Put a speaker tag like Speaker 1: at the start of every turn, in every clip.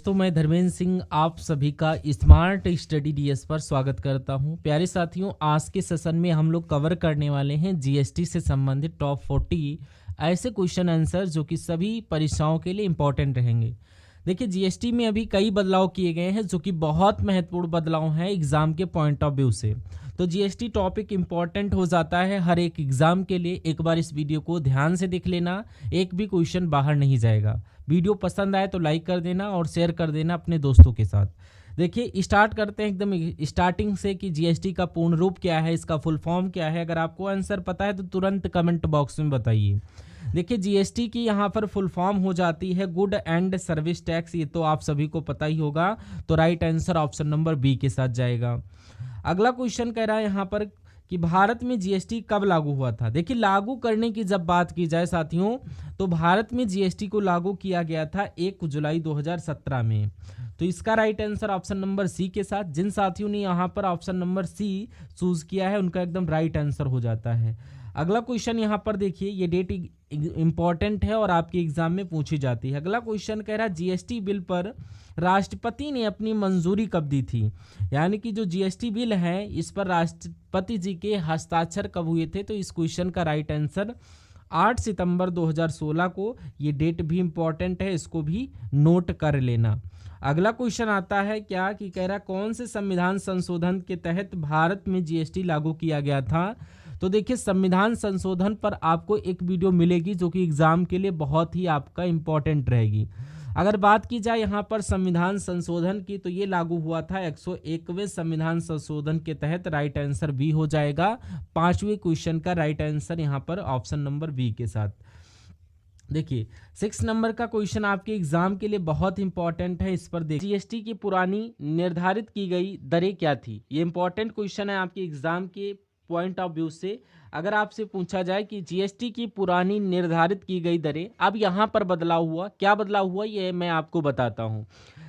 Speaker 1: दोस्तों, मैं धर्मेंद्र सिंह आप सभी का स्मार्ट स्टडी डीएस पर स्वागत करता हूं। प्यारे साथियों, आज के सेशन में हम लोग कवर करने वाले हैं जीएसटी से संबंधित टॉप 40 ऐसे क्वेश्चन आंसर जो कि सभी परीक्षाओं के लिए इंपॉर्टेंट रहेंगे। देखिए, जीएसटी में अभी कई बदलाव किए गए हैं जो कि बहुत महत्वपूर्ण बदलाव हैं एग्जाम के पॉइंट ऑफ व्यू से। तो जीएसटी टॉपिक इंपॉर्टेंट हो जाता है हर एक एग्जाम के लिए। एक बार इस वीडियो को ध्यान से देख लेना, एक भी क्वेश्चन बाहर नहीं जाएगा। वीडियो पसंद आए तो लाइक कर देना और शेयर कर देना अपने दोस्तों के साथ। देखिए, स्टार्ट करते हैं एकदम स्टार्टिंग से कि जीएसटी का पूर्ण रूप क्या है, इसका फुल फॉर्म क्या है। अगर आपको आंसर पता है तो तुरंत कमेंट बॉक्स में बताइए। देखिए, जीएसटी की यहाँ पर फुल फॉर्म हो जाती है गुड एंड सर्विस टैक्स। ये तो आप सभी को पता ही होगा, तो right answer option number B के साथ जाएगा। अगला क्वेश्चन कह रहा है यहाँ पर कि भारत में जीएसटी कब लागू हुआ था। देखिए, लागू करने की जब बात की जाए साथियों, तो भारत में जीएसटी को लागू किया गया था 1 जुलाई 2017 में। तो इसका right answer option number C के साथ। जिन साथियों ने यहाँ पर ऑप्शन नंबर सी चूज किया है उनका एकदम राइट आंसर हो जाता है। अगला क्वेश्चन यहाँ पर देखिए, ये डेट इंपॉर्टेंट है और आपके एग्जाम में पूछी जाती है। अगला क्वेश्चन कह रहा है जीएसटी बिल पर राष्ट्रपति ने अपनी मंजूरी कब दी थी। यानी कि जो जीएसटी बिल है इस पर राष्ट्रपति जी के हस्ताक्षर कब हुए थे। तो इस क्वेश्चन का राइट आंसर 8 सितंबर 2016 को। ये डेट भी इंपॉर्टेंट है, इसको भी नोट कर लेना। अगला क्वेश्चन आता है क्या कि कह रहा कौन से संविधान संशोधन के तहत भारत में जीएसटी लागू किया गया था। तो देखिए, संविधान संशोधन पर आपको एक वीडियो मिलेगी जो कि एग्जाम के लिए बहुत ही आपका इंपॉर्टेंट रहेगी। अगर बात की जाए यहाँ पर संविधान संशोधन की, तो ये लागू हुआ था 101वें संविधान संशोधन के तहत। राइट आंसर बी हो जाएगा। 5वें क्वेश्चन का राइट आंसर यहाँ पर ऑप्शन नंबर बी के साथ। देखिए, 6 नंबर का क्वेश्चन आपके एग्जाम के लिए बहुत इंपॉर्टेंट है। इस पर देखिए, जीएसटी की पुरानी निर्धारित की गई दरें क्या थी। ये इंपॉर्टेंट क्वेश्चन है आपके एग्जाम के पॉइंट ऑफ व्यू से। अगर आपसे पूछा जाए कि जीएसटी की पुरानी निर्धारित की गई दरें, अब यहाँ पर बदलाव हुआ, क्या बदलाव हुआ ये मैं आपको बताता हूँ।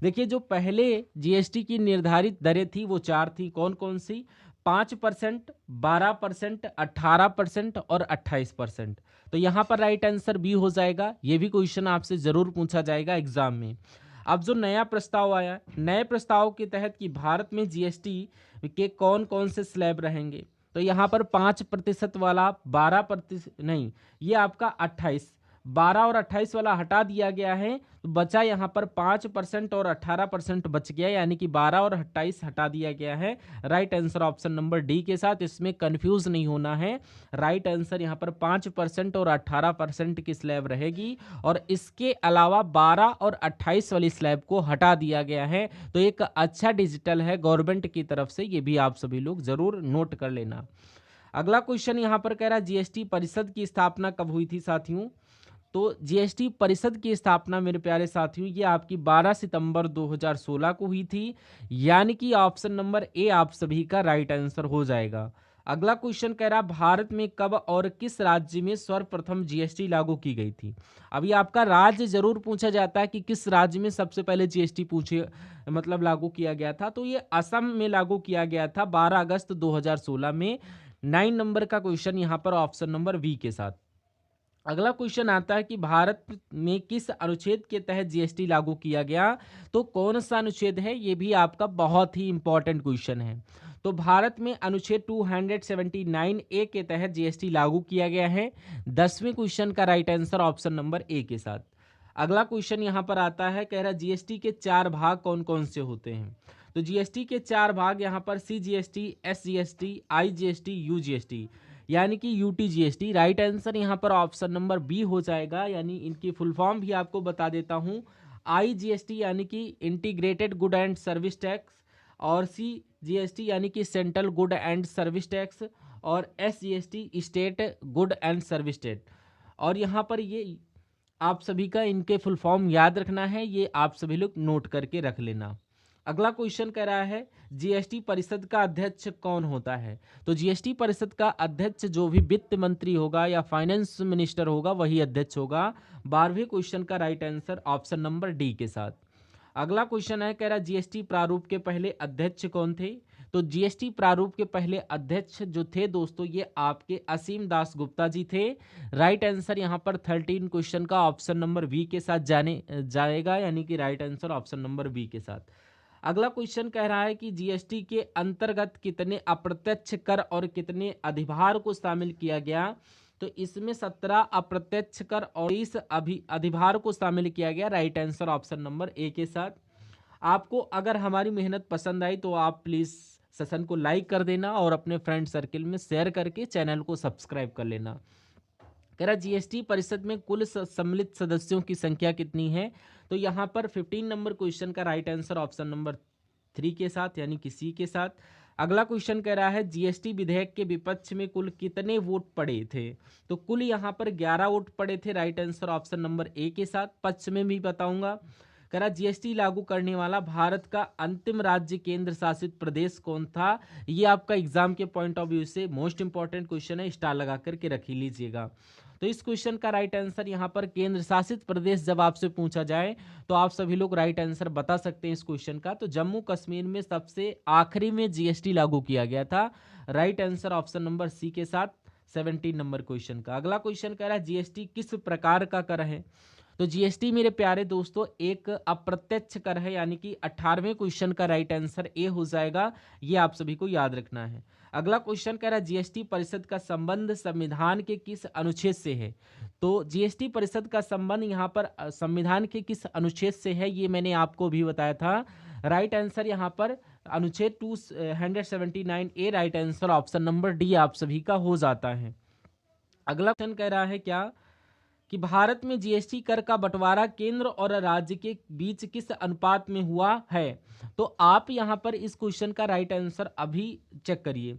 Speaker 1: देखिए, जो पहले जीएसटी की निर्धारित दरें थी वो 4 थी। कौन कौन सी? 5%, 12%, 18% और 28%। तो यहाँ पर राइट आंसर बी हो जाएगा। ये भी क्वेश्चन आपसे जरूर पूछा जाएगा एग्जाम में। अब जो नया प्रस्ताव आया, नए प्रस्ताव के तहत कि भारत में जीएसटी के कौन कौन से स्लैब रहेंगे, तो यहाँ पर 5% वाला 12% नहीं, ये आपका 12 और 28 वाला हटा दिया गया है। तो बचा यहाँ पर 5% और 18% बच गया, यानी कि 12 और 28 हटा दिया गया है। Right answer option number D के साथ। इसमें कंफ्यूज नहीं होना है। राइट आंसर यहाँ पर 5% और 18% की स्लैब रहेगी और इसके अलावा 12 और 28 वाली स्लैब को हटा दिया गया है। तो एक अच्छा डिजिटल है गवर्नमेंट की तरफ से, ये भी आप सभी लोग जरूर नोट कर लेना। अगला क्वेश्चन यहाँ पर कह रहा है जीएसटी परिषद की स्थापना कब हुई थी साथियों। तो जीएसटी परिषद की स्थापना मेरे प्यारे साथियों ये आपकी 12 सितंबर 2016 को हुई थी। यानी कि ऑप्शन नंबर ए आप सभी का राइट आंसर हो जाएगा। अगला क्वेश्चन कह रहा भारत में कब और किस राज्य में सर्वप्रथम जीएसटी लागू की गई थी। अभी आपका राज्य जरूर पूछा जाता है कि किस राज्य में सबसे पहले जीएसटी लागू किया गया था। तो ये असम में लागू किया गया था 12 अगस्त 2016 में। 9 नंबर का क्वेश्चन यहाँ पर ऑप्शन नंबर बी के साथ। अगला क्वेश्चन आता है कि भारत में किस अनुच्छेद के तहत जीएसटी लागू किया गया। तो कौन सा अनुच्छेद है, ये भी आपका बहुत ही इंपॉर्टेंट क्वेश्चन है। तो भारत में अनुच्छेद 279 ए के तहत जीएसटी लागू किया गया है। 10वें क्वेश्चन का right answer option number A के साथ। अगला क्वेश्चन यहाँ पर आता है, कह रहा जीएसटी के 4 भाग कौन कौन से होते हैं। तो जीएसटी के 4 भाग यहाँ पर सीजीएसटी, एसजीएसटी, आईजीएसटी, यूजीएसटी, यानी कि यूटीजीएसटी। राइट आंसर यहाँ पर ऑप्शन नंबर बी हो जाएगा। यानी इनकी फुल फॉर्म भी आपको बता देता हूँ। आईजीएसटी यानी कि integrated good and service tax, और सीजीएसटी यानी कि central good and service tax, और SGST state good and service tax. और यहाँ पर ये आप सभी का इनके फुल फॉर्म याद रखना है, ये आप सभी लोग नोट करके रख लेना। अगला क्वेश्चन कह रहा है जीएसटी परिषद का अध्यक्ष कौन होता है। तो जीएसटी परिषद का अध्यक्ष जो भी वित्त मंत्री होगा या फाइनेंस मिनिस्टर होगा वही अध्यक्ष होगा। 12वें क्वेश्चन का right answer option number D के साथ। अगला क्वेश्चन है, कह रहा जीएसटी प्रारूप के पहले अध्यक्ष कौन थे। तो जीएसटी प्रारूप के पहले अध्यक्ष जो थे दोस्तों ये आपके असीम दास गुप्ता जी थे। राइट आंसर यहाँ पर 13 क्वेश्चन का ऑप्शन नंबर बी के साथ जाएगा, यानी कि right answer option number B के साथ। अगला क्वेश्चन कह रहा है कि जीएसटी के अंतर्गत कितने अप्रत्यक्ष कर और कितने अधिभार को शामिल किया गया। तो इसमें 17 अप्रत्यक्ष कर और 30 अधिभार को शामिल किया गया। Right answer option number A के साथ। आपको अगर हमारी मेहनत पसंद आई तो आप प्लीज़ सेशन को लाइक कर देना और अपने फ्रेंड सर्किल में शेयर करके चैनल को सब्सक्राइब कर लेना। कह रहा जीएसटी परिषद में कुल सम्मिलित सदस्यों की संख्या कितनी है। तो यहाँ पर 15 नंबर क्वेश्चन का राइट आंसर ऑप्शन नंबर 3 के साथ, यानी कि सी के साथ। अगला क्वेश्चन कह रहा है जीएसटी विधेयक के विपक्ष में कुल कितने वोट पड़े थे। तो कुल यहाँ पर 11 वोट पड़े थे। Right answer option number A के साथ। पक्ष में भी बताऊंगा। कह रहा जीएसटी लागू करने वाला भारत का अंतिम राज्य केंद्र शासित प्रदेश कौन था। ये आपका एग्जाम के पॉइंट ऑफ व्यू से मोस्ट इंपॉर्टेंट क्वेश्चन है, स्टार लगा करके रख लीजिएगा। तो इस क्वेश्चन का राइट आंसर यहाँ पर केंद्र शासित प्रदेश जब आपसे पूछा जाए तो आप सभी लोग राइट आंसर बता सकते हैं इस क्वेश्चन का। तो जम्मू कश्मीर में सबसे आखिरी में जीएसटी लागू किया गया था। Right answer option number C के साथ 17 नंबर क्वेश्चन का। अगला क्वेश्चन कह रहा है जीएसटी किस प्रकार का कर है। तो जीएसटी मेरे प्यारे दोस्तों एक अप्रत्यक्ष कर है, यानी कि 18वें क्वेश्चन का राइट आंसर ए हो जाएगा। ये आप सभी को याद रखना है। अगला क्वेश्चन कह रहा है जीएसटी परिषद का संबंध संविधान के किस अनुच्छेद से है। तो जीएसटी परिषद का संबंध यहाँ पर संविधान के किस अनुच्छेद से है, ये मैंने आपको भी बताया था। राइट आंसर यहाँ पर अनुच्छेद 279 A. Right answer option number D आप सभी का हो जाता है। अगला क्वेश्चन कह रहा है क्या कि भारत में जीएसटी कर का बंटवारा केंद्र और राज्य के बीच किस अनुपात में हुआ है। तो आप यहां पर इस क्वेश्चन का राइट आंसर अभी चेक करिए।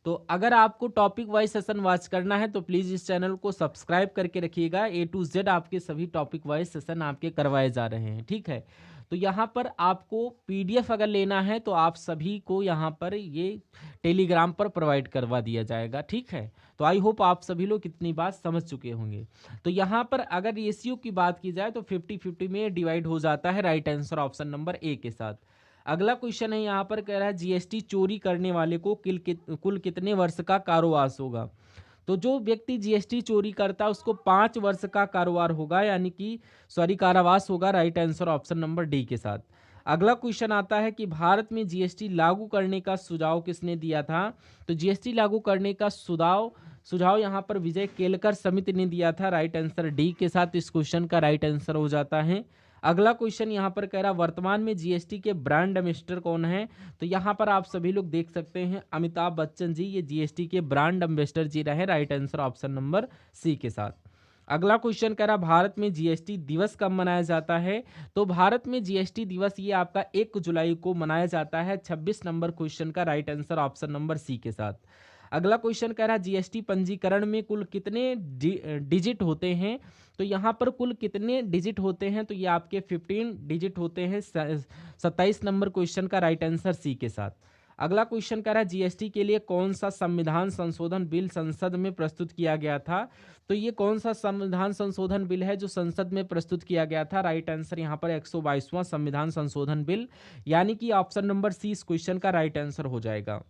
Speaker 1: तो अगर आपको टॉपिक वाइज सेशन वॉच करना है तो प्लीज़ इस चैनल को सब्सक्राइब करके रखिएगा। ए टू जेड आपके सभी टॉपिक वाइज सेशन आपके करवाए जा रहे हैं, ठीक है। तो यहाँ पर आपको पीडीएफ अगर लेना है तो आप सभी को यहाँ पर ये टेलीग्राम पर प्रोवाइड करवा दिया जाएगा, ठीक है। तो आई होप आप सभी लोग इतनी बात समझ चुके होंगे। तो यहाँ पर अगर रेशियो की बात की जाए तो 50-50 में डिवाइड हो जाता है। Right answer option number A के साथ। अगला क्वेश्चन है यहाँ पर कह रहा है जीएसटी चोरी करने वाले को कुल कितने वर्ष का कारावास होगा। तो जो व्यक्ति जीएसटी चोरी करता है उसको 5 वर्ष का कारोबार होगा, यानी कि कारावास होगा। Right answer option number D के साथ। अगला क्वेश्चन आता है कि भारत में जीएसटी लागू करने का सुझाव किसने दिया था। तो जीएसटी लागू करने का सुझाव यहाँ पर विजय केलकर समिति ने दिया था। राइट आंसर डी के साथ इस क्वेश्चन का राइट आंसर हो जाता है। अगला क्वेश्चन यहाँ पर कह रहा वर्तमान में जीएसटी के ब्रांड एम्बेसडर कौन है। तो यहाँ पर आप सभी लोग देख सकते हैं अमिताभ बच्चन जी, ये जीएसटी के ब्रांड एम्बेसडर जी रहे। Right answer option number C के साथ। अगला क्वेश्चन कह रहा भारत में जीएसटी दिवस कब मनाया जाता है। तो भारत में जीएसटी दिवस ये आपका 1 जुलाई को मनाया जाता है। 26 नंबर क्वेश्चन का right answer option number C के साथ। अगला क्वेश्चन कह रहा है जीएसटी पंजीकरण में कुल कितने डिजिट होते हैं। तो यहाँ पर कुल कितने डिजिट होते हैं। तो ये आपके 15 डिजिट होते हैं। 27 नंबर क्वेश्चन का राइट आंसर सी के साथ। अगला क्वेश्चन कह रहा है जीएसटी के लिए कौन सा संविधान संशोधन बिल संसद में प्रस्तुत किया गया था। तो ये कौन सा संविधान संशोधन बिल है जो संसद में प्रस्तुत किया गया था। राइट आंसर यहाँ पर 122वां संविधान संशोधन बिल, यानी कि ऑप्शन नंबर सी इस क्वेश्चन का राइट आंसर हो जाएगा।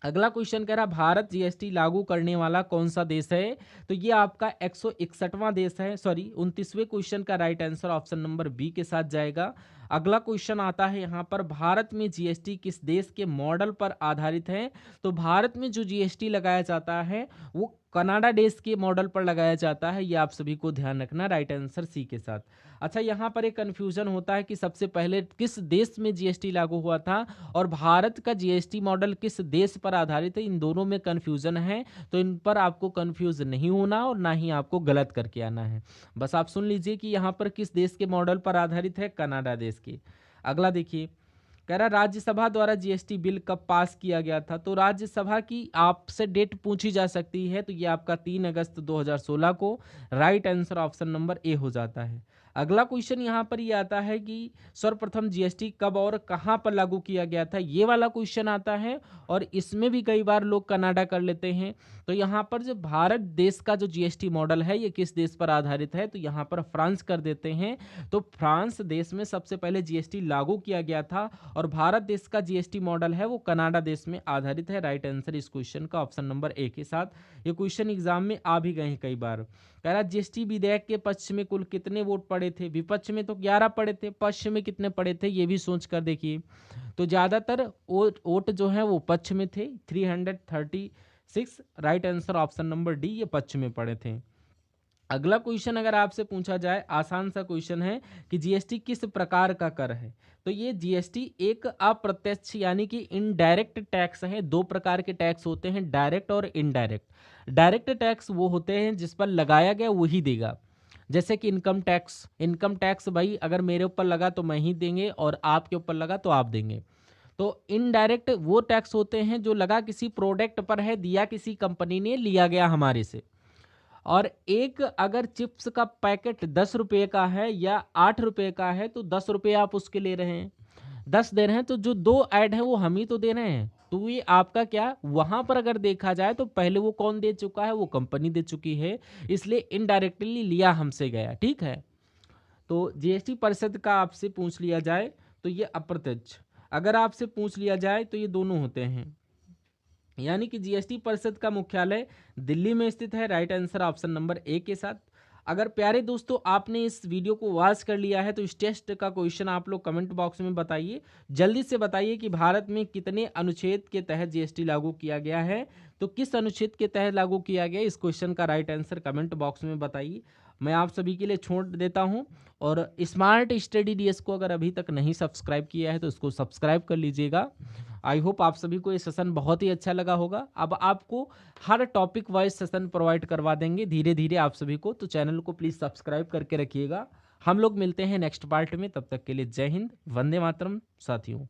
Speaker 1: अगला क्वेश्चन कह रहा भारत जीएसटी लागू करने वाला कौन सा देश है। तो ये आपका 161वां देश है। 29वें क्वेश्चन का right answer option number B के साथ जाएगा। अगला क्वेश्चन आता है यहाँ पर भारत में जीएसटी किस देश के मॉडल पर आधारित है। तो भारत में जो जीएसटी लगाया जाता है वो कनाडा देश के मॉडल पर लगाया जाता है। ये आप सभी को ध्यान रखना। राइट आंसर सी के साथ। अच्छा, यहाँ पर एक कन्फ्यूजन होता है कि सबसे पहले किस देश में जीएसटी लागू हुआ था और भारत का जीएसटी मॉडल किस देश पर आधारित है। इन दोनों में कन्फ्यूजन है, तो इन पर आपको कन्फ्यूज नहीं होना और ना ही आपको गलत करके आना है। बस आप सुन लीजिए कि यहाँ पर किस देश के मॉडल पर आधारित है, कनाडा देश के। अगला देखिए, कह रहा राज्यसभा द्वारा जीएसटी बिल कब पास किया गया था। तो राज्यसभा की आपसे डेट पूछी जा सकती है। तो ये आपका 3 अगस्त 2016 को। Right answer option number A हो जाता है। अगला क्वेश्चन यहाँ पर ये आता है कि सर्वप्रथम जीएसटी कब और कहाँ पर लागू किया गया था, ये वाला क्वेश्चन आता है। और इसमें भी कई बार लोग कनाडा कर लेते हैं। तो यहाँ पर जो भारत देश का जो जीएसटी मॉडल है ये किस देश पर आधारित है, तो यहाँ पर फ्रांस कर देते हैं। तो फ्रांस देश में सबसे पहले जीएसटी लागू किया गया था और भारत देश का जीएसटी मॉडल है वो कनाडा देश में आधारित है। राइट आंसर इस क्वेश्चन का ऑप्शन नंबर ए के साथ। ये क्वेश्चन एग्जाम में आ भी गए हैं कई बार। कह रहा जीएसटी विधेयक के पक्ष में कुल कितने वोट पड़े थे, विपक्ष में तो 11 पड़े थे, पक्ष में कितने पड़े थे ये भी सोच कर देखिए। तो ज़्यादातर वोट जो है वो पक्ष में थे, 336। Right answer option number D, ये पक्ष में पड़े थे। अगला क्वेश्चन अगर आपसे पूछा जाए, आसान सा क्वेश्चन है कि जीएसटी किस प्रकार का कर है, तो ये जीएसटी एक अप्रत्यक्ष यानी कि इनडायरेक्ट टैक्स है। दो प्रकार के टैक्स होते हैं, डायरेक्ट और इनडायरेक्ट। डायरेक्ट टैक्स वो होते हैं जिस पर लगाया गया वही देगा, जैसे कि इनकम टैक्स। इनकम टैक्स भाई अगर मेरे ऊपर लगा तो मैं ही देंगे और आपके ऊपर लगा तो आप देंगे। तो इनडायरेक्ट वो टैक्स होते हैं जो लगा किसी प्रोडक्ट पर है, दिया किसी कंपनी ने, लिया गया हमारे से। और एक अगर चिप्स का पैकेट 10 रुपये का है या 8 रुपये का है तो 10 रुपये आप उसके ले रहे हैं, 10 दे रहे हैं, तो जो 2 ऐड है वो हम ही तो दे रहे हैं। तो ये आपका क्या, वहां पर अगर देखा जाए तो पहले वो कौन दे चुका है, वो कंपनी दे चुकी है, इसलिए इनडायरेक्टली लिया हमसे गया। ठीक है। तो जीएसटी परिषद का आपसे पूछ लिया जाए तो ये अप्रत्यक्ष, अगर आपसे पूछ लिया जाए तो ये दोनों होते हैं। यानी कि जीएसटी परिषद का मुख्यालय दिल्ली में स्थित है। Right answer option number A के साथ। अगर प्यारे दोस्तों आपने इस वीडियो को वॉच कर लिया है तो इस टेस्ट का क्वेश्चन आप लोग कमेंट बॉक्स में बताइए, जल्दी से बताइए कि भारत में कितने अनुच्छेद के तहत जीएसटी लागू किया गया है। तो किस अनुच्छेद के तहत लागू किया गया, इस क्वेश्चन का राइट आंसर कमेंट बॉक्स में बताइए। मैं आप सभी के लिए छोड़ देता हूं। और स्मार्ट स्टडी डीएस को अगर अभी तक नहीं सब्सक्राइब किया है तो इसको सब्सक्राइब कर लीजिएगा। आई होप आप सभी को ये सेशन बहुत ही अच्छा लगा होगा। अब आपको हर टॉपिक वाइज सेशन प्रोवाइड करवा देंगे धीरे धीरे आप सभी को, तो चैनल को प्लीज़ सब्सक्राइब करके रखिएगा। हम लोग मिलते हैं नेक्स्ट पार्ट में, तब तक के लिए जय हिंद, वंदे मातरम साथियों।